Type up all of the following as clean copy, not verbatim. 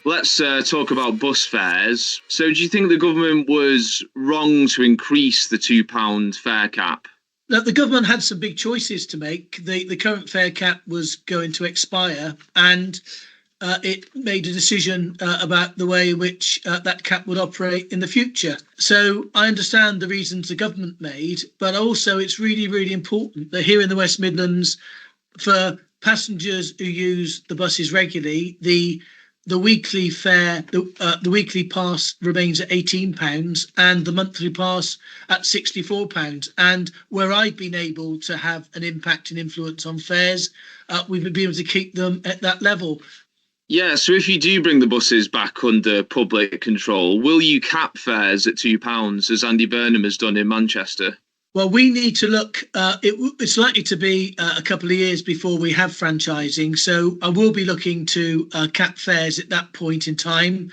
Let's talk about bus fares. So do you think the government was wrong to increase the £2 fare cap? Now, the government had some big choices to make. The current fare cap was going to expire, and it made a decision about the way in which that cap would operate in the future. So I understand the reasons the government made, but also it's really, really important that here in the West Midlands, for passengers who use the buses regularly, the weekly fare, the weekly pass remains at £18 and the monthly pass at £64. And where I've been able to have an impact and influence on fares, we've been able to keep them at that level. Yeah, so if you do bring the buses back under public control, will you cap fares at £2 as Andy Burnham has done in Manchester? Well, we need to look, it's likely to be a couple of years before we have franchising. So I will be looking to cap fares at that point in time.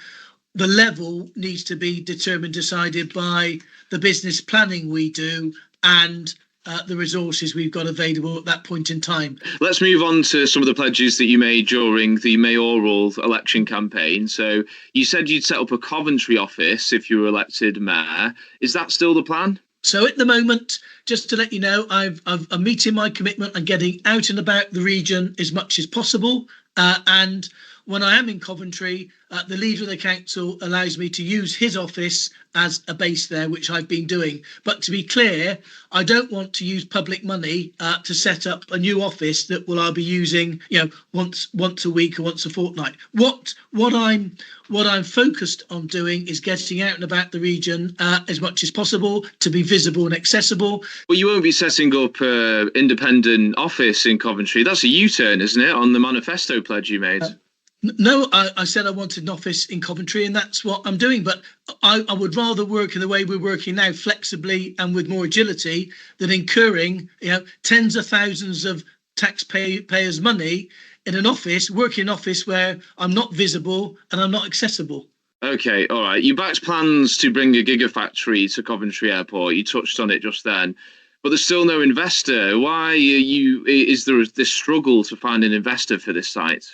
The level needs to be decided by the business planning we do and the resources we've got available at that point in time. Let's move on to some of the pledges that you made during the mayoral election campaign. So you said you'd set up a Coventry office if you were elected mayor. Is that still the plan? So at the moment, just to let you know, I'm meeting my commitment and getting out and about the region as much as possible. And when I am in Coventry, the leader of the council allows me to use his office as a base there, which I've been doing. But to be clear, I don't want to use public money to set up a new office that I'll be using, once a week or once a fortnight. What I'm focused on doing is getting out and about the region as much as possible to be visible and accessible. Well, you won't be setting up an independent office in Coventry. That's a U-turn, isn't it, on the manifesto pledge you made? No, I said I wanted an office in Coventry, and that's what I'm doing. But I would rather work in the way we're working now, flexibly and with more agility, than incurring tens of thousands of taxpayers' money in an office, working in an office where I'm not visible and I'm not accessible. Okay, all right. You backed plans to bring a gigafactory to Coventry Airport. You touched on it just then. But there's still no investor. Why is there this struggle to find an investor for this site?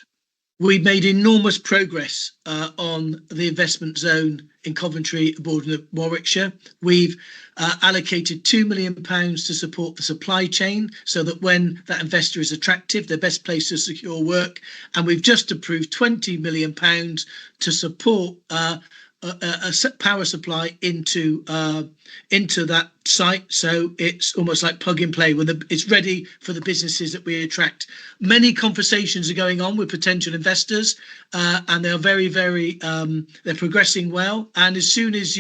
We've made enormous progress on the investment zone in Coventry, Borden and Warwickshire. We've allocated £2 million to support the supply chain so that when that investor is attractive, they're best placed to secure work. And we've just approved £20 million to support a power supply into that site, so it's almost like plug and play. It's ready for the businesses that we attract. Many conversations are going on with potential investors, and they're very, very they're progressing well. And as soon as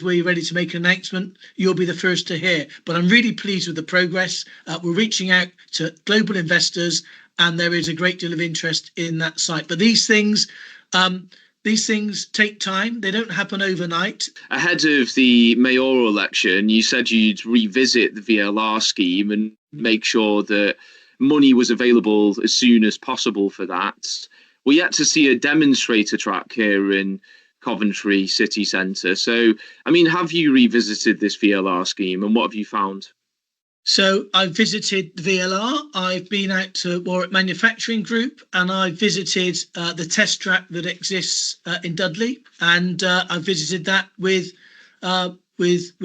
we're ready to make an announcement, you'll be the first to hear. But I'm really pleased with the progress. We're reaching out to global investors, and there is a great deal of interest in that site. But these things take time. They don't happen overnight. Ahead of the mayoral election, you said you'd revisit the VLR scheme and make sure that money was available as soon as possible for that. We're yet to see a demonstrator track here in Coventry city centre. So, have you revisited this VLR scheme and what have you found? So I've visited the VLR, I've been out to Warwick Manufacturing Group, and I've visited the test track that exists in Dudley, and I've visited that with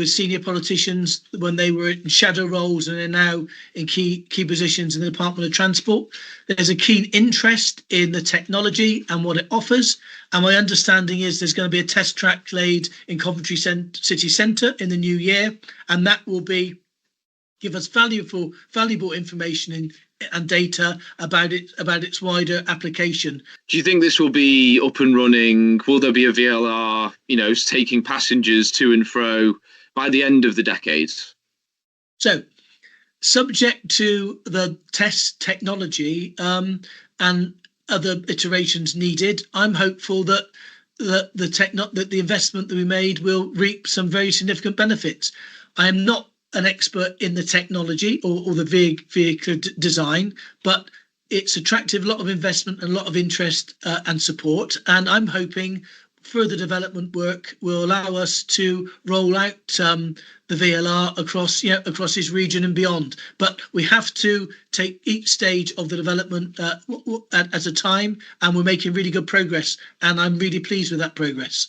senior politicians when they were in shadow roles and are now in key positions in the Department of Transport. There's a keen interest in the technology and what it offers, and my understanding is there's going to be a test track laid in Coventry City Centre in the new year, and that will give us valuable information and data about its wider application. Do you think this will be up and running? Will there be a VLR, taking passengers to and fro by the end of the decade? So, subject to the test technology and other iterations needed, I'm hopeful that the investment that we made will reap some very significant benefits. I am not an expert in the technology or the vehicle design, but it's attracted a lot of investment and a lot of interest and support. And I'm hoping further development work will allow us to roll out the VLR across this region and beyond. But we have to take each stage of the development at a time, and we're making really good progress. And I'm really pleased with that progress.